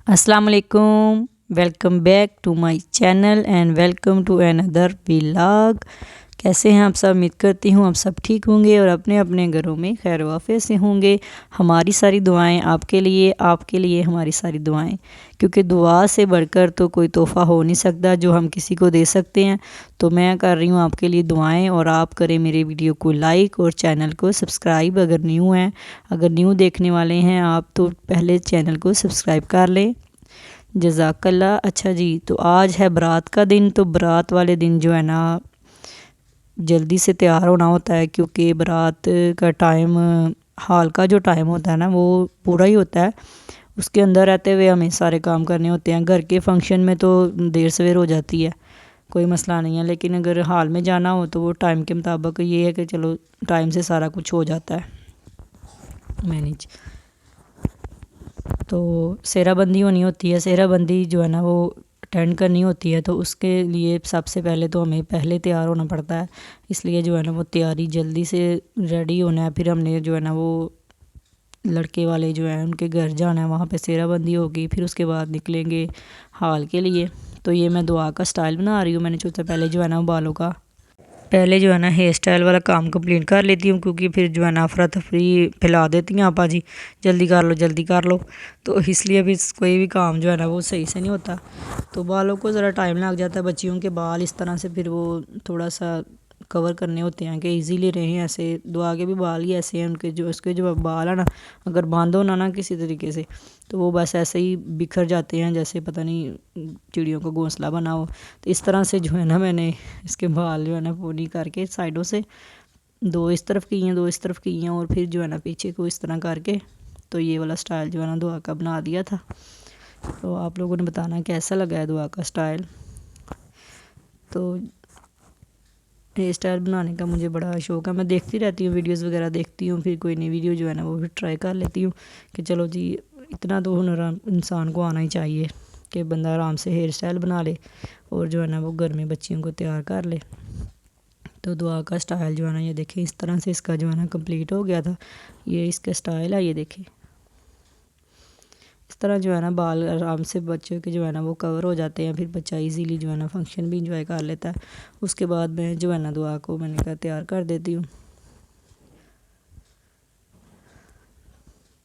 अस्सलाम वालेकुम, welcome back to my channel and welcome to another vlog. कैसे हैं आप सब? उम्मीद करती हूँ आप सब ठीक होंगे और अपने अपने घरों में खैर वाफियत से होंगे। हमारी सारी दुआएं आपके लिए हमारी सारी दुआएं, क्योंकि दुआ से बढ़कर तो कोई तोहफ़ा हो नहीं सकता जो हम किसी को दे सकते हैं। तो मैं कर रही हूँ आपके लिए दुआएं और आप करें मेरे वीडियो को लाइक और चैनल को सब्सक्राइब अगर न्यू हैं। अगर न्यू देखने वाले हैं आप तो पहले चैनल को सब्सक्राइब कर लें। जज़ाकल्ला। अच्छा जी, तो आज है बारात का दिन। तो बारात वाले दिन जो है ना जल्दी से तैयार होना होता है, क्योंकि बारात का टाइम, हाल का जो टाइम होता है ना वो पूरा ही होता है। उसके अंदर रहते हुए हमें सारे काम करने होते हैं। घर के फंक्शन में तो देर सवेर हो जाती है, कोई मसला नहीं है, लेकिन अगर हाल में जाना हो तो वो टाइम के मुताबिक ये है कि चलो टाइम से सारा कुछ हो जाता है मैनेज। तो सेहराबंदी होनी होती है। सेहराबंदी जो है ना वो अटेंड करनी होती है, तो उसके लिए सबसे पहले तो हमें पहले तैयार होना पड़ता है। इसलिए जो है ना वो तैयारी जल्दी से रेडी होना है। फिर हमने जो है ना वो लड़के वाले जो हैं उनके घर जाना है, वहाँ पे सेहराबंदी होगी, फिर उसके बाद निकलेंगे हाल के लिए। तो ये मैं दुआ का स्टाइल बना रही हूँ। मैंने सोचा पहले जो है ना बालों का पहले जो है ना हेयर स्टाइल वाला काम कंप्लीट कर लेती हूँ, क्योंकि फिर जो है ना अफरा तफरी फैला देती हैं आपा जी, जल्दी कर लो जल्दी कर लो। तो इसलिए भी कोई भी काम जो है ना वो सही से नहीं होता। तो बालों को ज़रा टाइम लग जाता है। बच्चियों के बाल इस तरह से फिर वो थोड़ा सा कवर करने होते हैं कि इजीली रहें। ऐसे दुआ के भी बाल ही ऐसे हैं, उनके जो उसके जो बाल है ना अगर बांधो ना किसी तरीके से तो वो बस ऐसे ही बिखर जाते हैं, जैसे पता नहीं चिड़ियों का घोंसला बना हो। तो इस तरह से जो है ना मैंने इसके बाल जो है ना पोनी करके साइडों से दो इस तरफ की हैं, दो इस तरफ की हैं, और फिर जो है ना पीछे को इस तरह करके तो ये वाला स्टाइल जो है ना दुआ का बना दिया था। तो आप लोगों ने बताना कैसा लगा है दुआ का स्टाइल। तो हेयर स्टाइल बनाने का मुझे बड़ा शौक़ है। मैं देखती रहती हूँ, वीडियोस वगैरह देखती हूँ, फिर कोई नई वीडियो जो है ना वो भी ट्राई कर लेती हूँ कि चलो जी इतना तो हुनर इंसान को आना ही चाहिए कि बंदा आराम से हेयर स्टाइल बना ले और जो है ना वो घर में बच्चियों को तैयार कर ले। तो दुआ का स्टाइल जो है ना ये देखें इस तरह से इसका जो है ना कंप्लीट हो गया था। ये इसका स्टाइल है, ये देखें इस तरह जो है ना बाल आराम से बच्चों के जो है ना वो कवर हो जाते हैं। फिर बच्चा इजीली जो है ना फंक्शन भी इंजॉय कर लेता है। उसके बाद मैं जो है ना दुआ को मैंने कहा तैयार कर देती हूँ।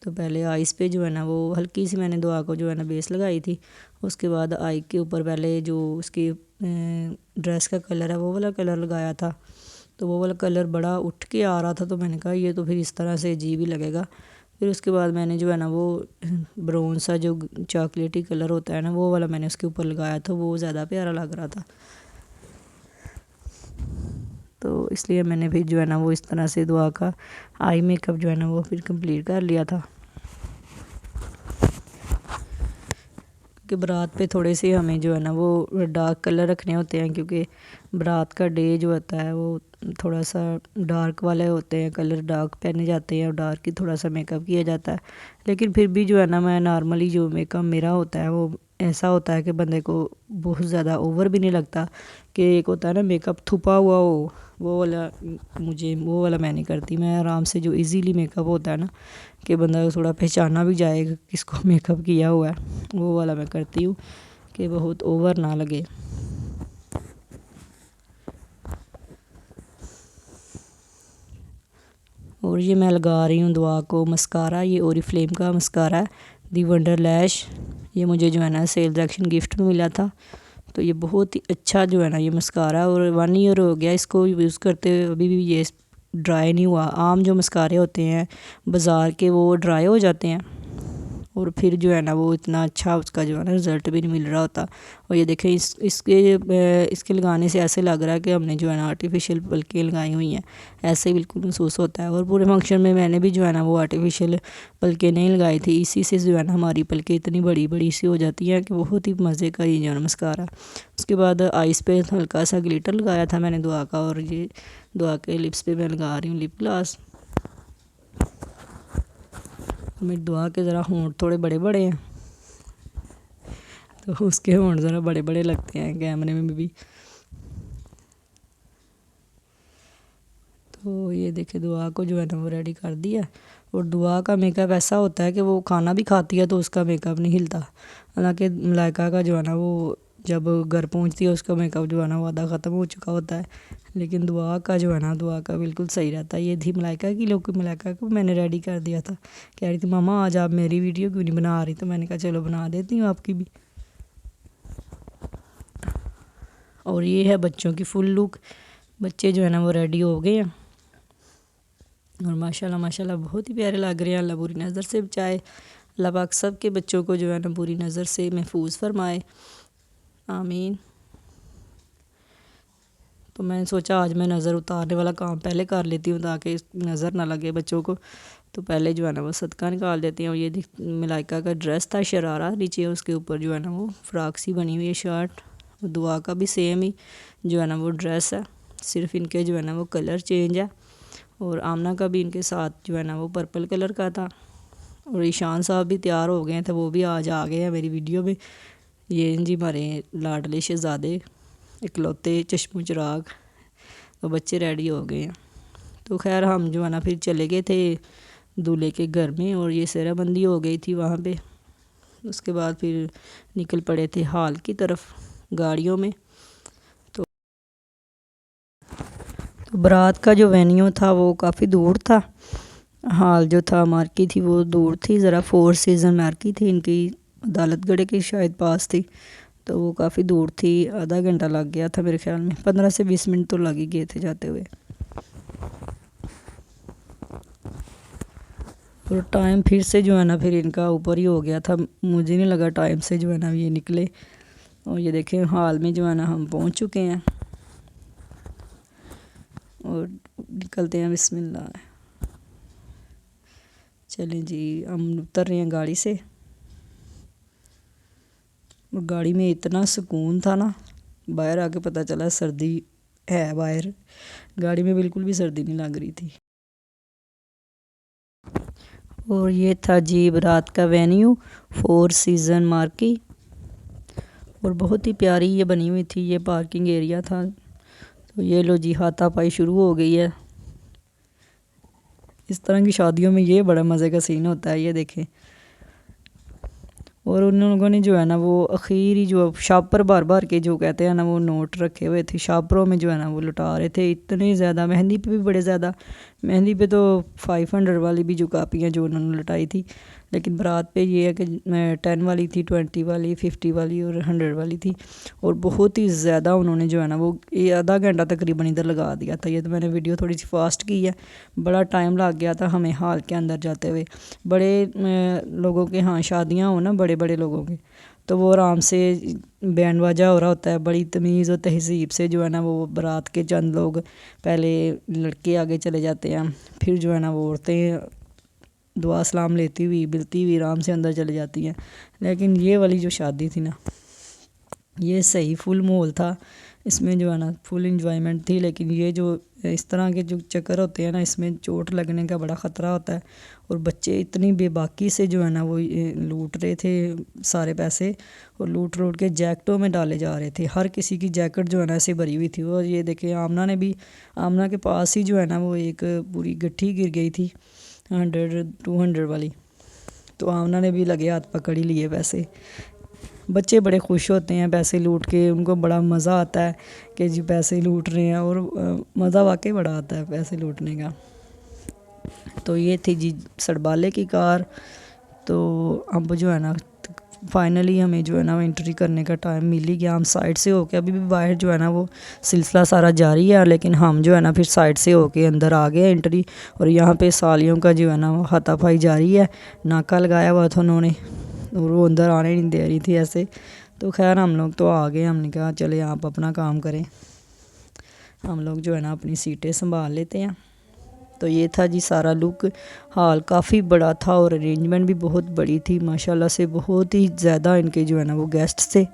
तो पहले आइस पे जो है ना वो हल्की सी मैंने दुआ को जो है ना बेस लगाई थी। उसके बाद आई के ऊपर पहले जो उसकी ड्रेस का कलर है वो वाला कलर लगाया था। तो वो वाला कलर बड़ा उठ के आ रहा था, तो मैंने कहा ये तो फिर इस तरह से अजीब ही लगेगा। फिर उसके बाद मैंने जो है ना वो ब्राउन सा जो चॉकलेटी कलर होता है ना वो वाला मैंने उसके ऊपर लगाया था, वो ज़्यादा प्यारा लग रहा था। तो इसलिए मैंने फिर जो है ना वो इस तरह से दुआ का आई मेकअप जो है ना वो फिर कंप्लीट कर लिया था। कि बारात पे थोड़े से हमें जो है ना वो डार्क कलर रखने होते हैं, क्योंकि बारात का डे जो होता है वो थोड़ा सा डार्क वाले होते हैं, कलर डार्क पहने जाते हैं और डार्क ही थोड़ा सा मेकअप किया जाता है। लेकिन फिर भी जो है ना मैं नॉर्मली जो मेकअप मेरा होता है वो ऐसा होता है कि बंदे को बहुत ज़्यादा ओवर भी नहीं लगता। कि एक होता है ना मेकअप थुपा हुआ हो, वो वाला वो वाला मैं नहीं करती। मैं आराम से जो इजीली मेकअप होता है ना कि बंदा थोड़ा पहचाना भी जाएगा किसको मेकअप किया हुआ है, वो वाला मैं करती हूँ कि बहुत ओवर ना लगे। और ये मैं लगा रही हूँ दुआ को मस्कारा। ये ओरीफ्लेम का मस्कारा है, दी वंडर लैश। ये मुझे जो है ना सेल्स एक्शन गिफ्ट में मिला था। तो ये बहुत ही अच्छा जो है ना ये मस्कारा, और 1 ईयर हो गया इसको यूज़ करते हुए, अभी भी ये ड्राई नहीं हुआ। आम जो मस्कारे होते हैं बाज़ार के वो ड्राई हो जाते हैं और फिर जो है ना वो इतना अच्छा उसका जो है ना रिज़ल्ट भी नहीं मिल रहा होता। और ये देखें इसके लगाने से ऐसे लग रहा है कि हमने जो है ना आर्टिफिशियल पलकें लगाई हुई हैं, ऐसे ही बिल्कुल महसूस होता है। और पूरे फंक्शन में मैंने भी जो है ना वो आर्टिफिशियल पलकें नहीं लगाई थी। इसी से जो है ना हमारी पलकें इतनी बड़ी बड़ी सी हो जाती हैं कि बहुत ही मज़े का ये जो है ना मस्कारा। उसके बाद आइस पे हल्का सा ग्लिटर लगाया था मैंने दुआ का, और ये दुआ के लिप्स पे मैं लगा रही हूँ लिप ग्लास। मेरी दुआ के ज़रा होंठ थोड़े बड़े बड़े हैं, तो उसके होंठ ज़रा बड़े बड़े लगते हैं कैमरे में भी। तो ये देखे दुआ को जो है ना वो रेडी कर दिया। और दुआ का मेकअप ऐसा होता है कि वो खाना भी खाती है तो उसका मेकअप नहीं हिलता। हालांकि मलाइका का जो है ना वो जब घर पहुंचती है उसका मेकअप जो है ना वो आधा ख़त्म हो चुका होता है, लेकिन दुआ का जो है ना दुआ का बिल्कुल सही रहता है। ये थी मलाइका की लुक। मलाइका को मैंने रेडी कर दिया था। कह रही थी मामा आज आप मेरी वीडियो क्यों नहीं बना रही, तो मैंने कहा चलो बना देती हूँ आपकी भी। और ये है बच्चों की फुल लुक। बच्चे जो है ना वो रेडी हो गए हैं और माशाल्लाह माशाल्लाह बहुत ही प्यारे लग रहे हैं। अल्लाह बुरी नज़र से बचाए, अल्लाह पाक सब के बच्चों को जो है ना बुरी नज़र से महफूज फरमाए, आमीन। तो मैंने सोचा आज मैं नज़र उतारने वाला काम पहले कर लेती हूँ ताकि नज़र ना लगे बच्चों को। तो पहले जो है ना वो सदका निकाल देती हूँ। ये मलाइका का ड्रेस था शरारा, नीचे उसके ऊपर जो है ना वो फ्रॉक सी बनी हुई है शर्ट। दुआ का भी सेम ही जो है ना वो ड्रेस है, सिर्फ इनके जो है ना वो कलर चेंज है। और आमना का भी इनके साथ जो है ना वो पर्पल कलर का था। और ईशान साहब भी तैयार हो गए थे, वो भी आज आ गए हैं मेरी वीडियो में। ये जी हमारे लाडले शहजादे इकलौते चश्मो चिराग, तो बच्चे रेडी हो गए हैं। तो खैर हम जो है ना फिर चले गए थे दूल्हे के घर में और ये सेहराबंदी हो गई थी वहाँ पे। उसके बाद फिर निकल पड़े थे हॉल की तरफ गाड़ियों में। तो बारात का जो वेन्यू था वो काफ़ी दूर था। हॉल जो था मार्की थी वो दूर थी ज़रा, 4 सीज़न मार्की थी इनकी, अदालतगढ़ के शायद पास थी, तो वो काफ़ी दूर थी। आधा घंटा लग गया था मेरे ख्याल में, 15 से 20 मिनट तो लग ही गए थे जाते हुए। और टाइम फिर से जो है ना फिर इनका ऊपर ही हो गया था, मुझे नहीं लगा टाइम से जो है ना ये निकले। और ये देखें हॉल में जो है ना हम पहुंच चुके हैं और निकलते हैं। बिस्मिल्लाह, चलें जी, हम उतर रहे हैं गाड़ी से। और गाड़ी में इतना सुकून था ना, बाहर आके पता चला सर्दी है बाहर। गाड़ी में बिल्कुल भी सर्दी नहीं लग रही थी। और ये था जी बारात का वेन्यू, 4 सीज़न मार्की। और बहुत ही प्यारी ये बनी हुई थी, ये पार्किंग एरिया था। तो ये लो जी हाथापाई शुरू हो गई है। इस तरह की शादियों में ये बड़ा मज़े का सीन होता है, ये देखें। और उन लोगों ने जो है ना वो आखिरी जो शापर बार बार के जो कहते हैं ना वो नोट रखे हुए थे, शापरों में जो है ना वो लुटा रहे थे इतने ज़्यादा। मेहंदी पे भी बड़े ज़्यादा, मेहंदी पे तो 500 वाली भी जो कापियाँ जो उन्होंने लुटाई थी। लेकिन बारात पे ये है कि 10 वाली थी, 20 वाली, 50 वाली और 100 वाली थी। और बहुत ही ज़्यादा उन्होंने जो है ना वो ये आधा घंटा तकरीबन इधर लगा दिया था। ये तो मैंने वीडियो थोड़ी सी फास्ट की है, बड़ा टाइम लग गया था हमें हॉल के अंदर जाते हुए। बड़े लोगों के हाँ शादियाँ हो ना बड़े बड़े लोगों के, तो वो आराम से बैंड बाजा हो रहा होता है, बड़ी तमीज़ और तहज़ीब से जो है ना वो बारात के चंद लोग पहले लड़के आगे चले जाते हैं, फिर जो है ना वो औरतें दुआ सलाम लेती हुई बिलती हुई आराम से अंदर चले जाती हैं। लेकिन ये वाली जो शादी थी ना ये सही फुल माहौल था, इसमें जो है ना फुल इंजॉयमेंट थी। लेकिन ये जो इस तरह के जो चक्कर होते हैं ना इसमें चोट लगने का बड़ा ख़तरा होता है। और बच्चे इतनी बेबाकी से जो है ना वो लूट रहे थे सारे पैसे, और लूट के जैकेटों में डाले जा रहे थे। हर किसी की जैकेट जो है ना ऐसे भरी हुई थी। और ये देखे आमना ने भी, आमना के पास ही जो है ना वो एक पूरी गट्ठी गिर गई थी 100-200 वाली, तो आमना ने भी लगे हाथ पकड़ ही लिए पैसे। बच्चे बड़े खुश होते हैं पैसे लूट के, उनको बड़ा मज़ा आता है कि जी पैसे लूट रहे हैं, और मज़ा वाकई बड़ा आता है पैसे लूटने का। तो ये थी जी सड़बाले की कार। तो अब जो है ना फाइनली हमें जो है ना एंट्री करने का टाइम मिल ही गया। हम साइड से होके अभी भी बाहर जो है ना वो सिलसिला सारा जारी है, लेकिन हम जो है ना फिर साइड से होके अंदर आ गए एंट्री। और यहाँ पे सालियों का जो है ना वो हाथापाई जारी है, नाका लगाया हुआ था उन्होंने और वो अंदर आने नहीं दे रही थी ऐसे। तो खैर हम लोग तो आ गए, हमने कहा चले आप अपना काम करें, हम लोग जो है ना अपनी सीटें संभाल लेते हैं। तो ये था जी सारा लुक। हॉल काफ़ी बड़ा था और अरेंजमेंट भी बहुत बड़ी थी माशाल्लाह से, बहुत ही ज़्यादा इनके जो है ना वो गेस्ट थे।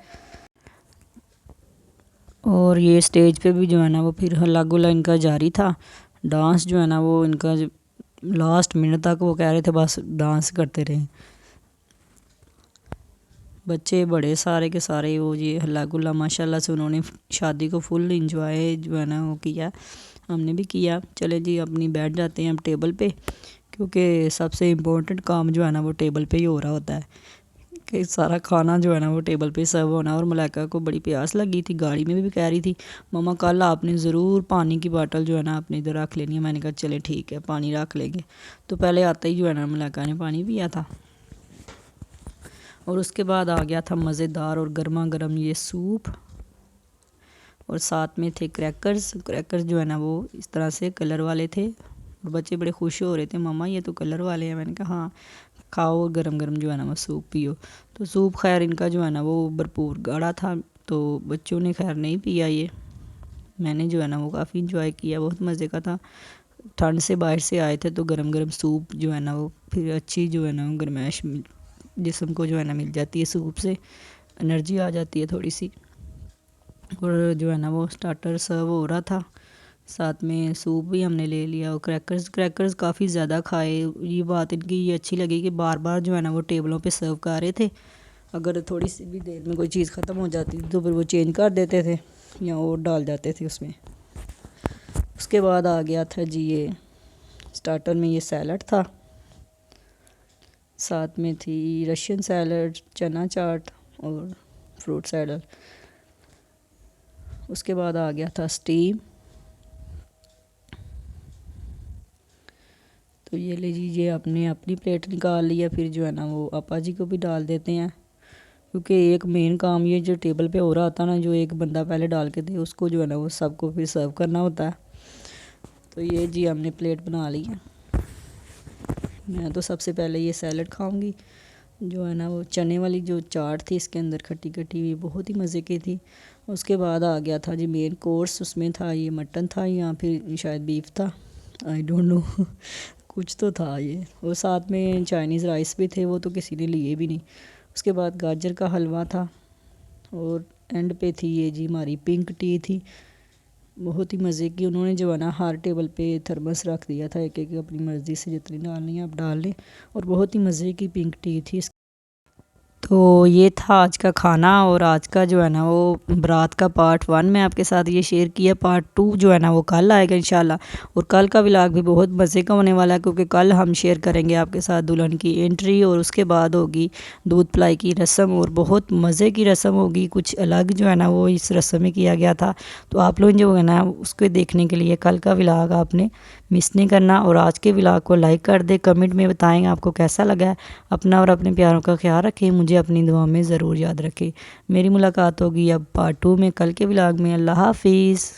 और ये स्टेज पे भी जो है ना वो फिर हल्ला गुल्ला इनका जारी था। डांस जो है ना वो इनका लास्ट मिनट तक वो कह रहे थे बस डांस करते रहे। بچے بڑے سارے کے سارے وہ یہ ہلا گلا ماشاءاللہ سے انہوں نے شادی کو فل انجوائے جو ہے نا وہ کیا، ہم نے بھی کیا۔ چلے جی اپنی بیٹھ جاتے ہیں ہم ٹیبل پہ، کیونکہ سب سے امپورٹنٹ کام جو ہے نا وہ ٹیبل پہ ہی ہو رہا ہوتا ہے کہ سارا کھانا جو ہے نا وہ ٹیبل پہ سرو ہونا۔ اور ملائکہ کو بڑی پیاس لگی تھی، گاڑی میں بھی کہہ رہی تھی ماما کل آپ نے ضرور پانی کی باٹل جو ہے نا اپنے ادھر رکھ لینی ہے۔ میں نے کہا چلے ٹھیک ہے پانی رکھ لیں گے۔ تو پہلے آتا ہی جو ہے نا ملائکہ نے پانی پیا تھا، اور اس کے بعد آ گیا تھا مزیدار اور گرما گرم یہ سوپ، اور ساتھ میں تھے کریکرز جو ہے نا وہ اس طرح سے کلر والے تھے، اور بچے بڑے خوش ہو رہے تھے ماما یہ تو کلر والے ہیں۔ میں نے کہا ہاں کھاؤ اور گرم گرم جو ہے نا وہ سوپ پیو۔ تو سوپ خیر ان کا جو ہے نا وہ بھرپور گاڑھا تھا، تو بچوں نے خیر نہیں پیا یہ، میں نے جو ہے نا وہ کافی انجوائے کیا، بہت مزے کا تھا۔ ٹھنڈ سے باہر سے آئے تھے تو گرم گرم سوپ جو ہے نا وہ پھر اچھی جو ہے نا گرمائش جسم کو جو ہے نا مل جاتی ہے، سوپ سے انرجی آ جاتی ہے تھوڑی سی۔ اور جو ہے نا وہ سٹارٹر سرو ہو رہا تھا، ساتھ میں سوپ بھی ہم نے لے لیا، اور کریکرز کافی زیادہ کھائے۔ یہ بات ان کی یہ اچھی لگی کہ بار بار جو ہے نا وہ ٹیبلوں پہ سرو کر رہے تھے، اگر تھوڑی سی بھی دیر میں کوئی چیز ختم ہو جاتی تھی تو پھر وہ چینج کر دیتے تھے یا اور ڈال جاتے تھے اس میں۔ اس کے بعد آ گیا تھا جی یہ سٹارٹر میں یہ سیلڈ تھا، ساتھ میں تھی رشین سیلڈ، چنا چاٹ اور فروٹ سیلڈ۔ اس کے بعد آ گیا تھا اسٹیم، تو یہ لے لیجیے اپنے اپنی پلیٹ نکال لیا، پھر جو ہے نا وہ آپا جی کو بھی ڈال دیتے ہیں، کیونکہ ایک مین کام یہ جو ٹیبل پہ ہو رہا ہوتا نا، جو ایک بندہ پہلے ڈال کے دے اس کو جو ہے نا وہ سب کو پھر سرو کرنا ہوتا ہے۔ تو یہ جی ہم نے پلیٹ بنا لی ہے، میں تو سب سے پہلے یہ سیلڈ کھاؤں گی، جو ہے نا وہ چنے والی جو چاٹ تھی اس کے اندر کھٹی کھٹی ہوئی بہت ہی مزے کی تھی۔ اس کے بعد آ گیا تھا جی مین کورس، اس میں تھا یہ مٹن تھا یا پھر شاید بیف تھا، آئی ڈونٹ نو کچھ تو تھا یہ، اور ساتھ میں چائنیز رائس بھی تھے، وہ تو کسی نے لیے بھی نہیں۔ اس کے بعد گاجر کا حلوہ تھا، اور اینڈ پہ تھی یہ جی ہماری پنک ٹی تھی، بہت ہی مزے کی۔ انہوں نے جو ہے نا ہر ٹیبل پہ تھرمس رکھ دیا تھا، ایک ایک اپنی مرضی سے جتنی ڈالنی ہے آپ ڈال لیں، اور بہت ہی مزے کی پنک ٹی تھی۔ تو یہ تھا آج کا کھانا، اور آج کا جو ہے نا وہ برات کا پارٹ 1 میں آپ کے ساتھ یہ شیئر کیا، پارٹ 2 جو ہے نا وہ کل آئے گا انشاءاللہ، اور کل کا ولاگ بھی بہت مزے کا ہونے والا ہے، کیونکہ کل ہم شیئر کریں گے آپ کے ساتھ دلہن کی انٹری، اور اس کے بعد ہوگی دودھ پلائی کی رسم، اور بہت مزے کی رسم ہوگی، کچھ الگ جو ہے نا وہ اس رسم میں کیا گیا تھا۔ تو آپ لوگ جو ہے نا اس کو دیکھنے کے لیے کل کا ولاگ آپ نے مس نہیں کرنا، اور آج کے ولاگ کو لائک کر دے، کمنٹ میں بتائیں آپ کو کیسا لگا ہے، اپنا اور اپنے پیاروں کا خیال رکھیں، مجھے اپنی دعا میں ضرور یاد رکھیں۔ میری ملاقات ہوگی اب پارٹ 2 میں کل کے ولاگ میں۔ اللہ حافظ۔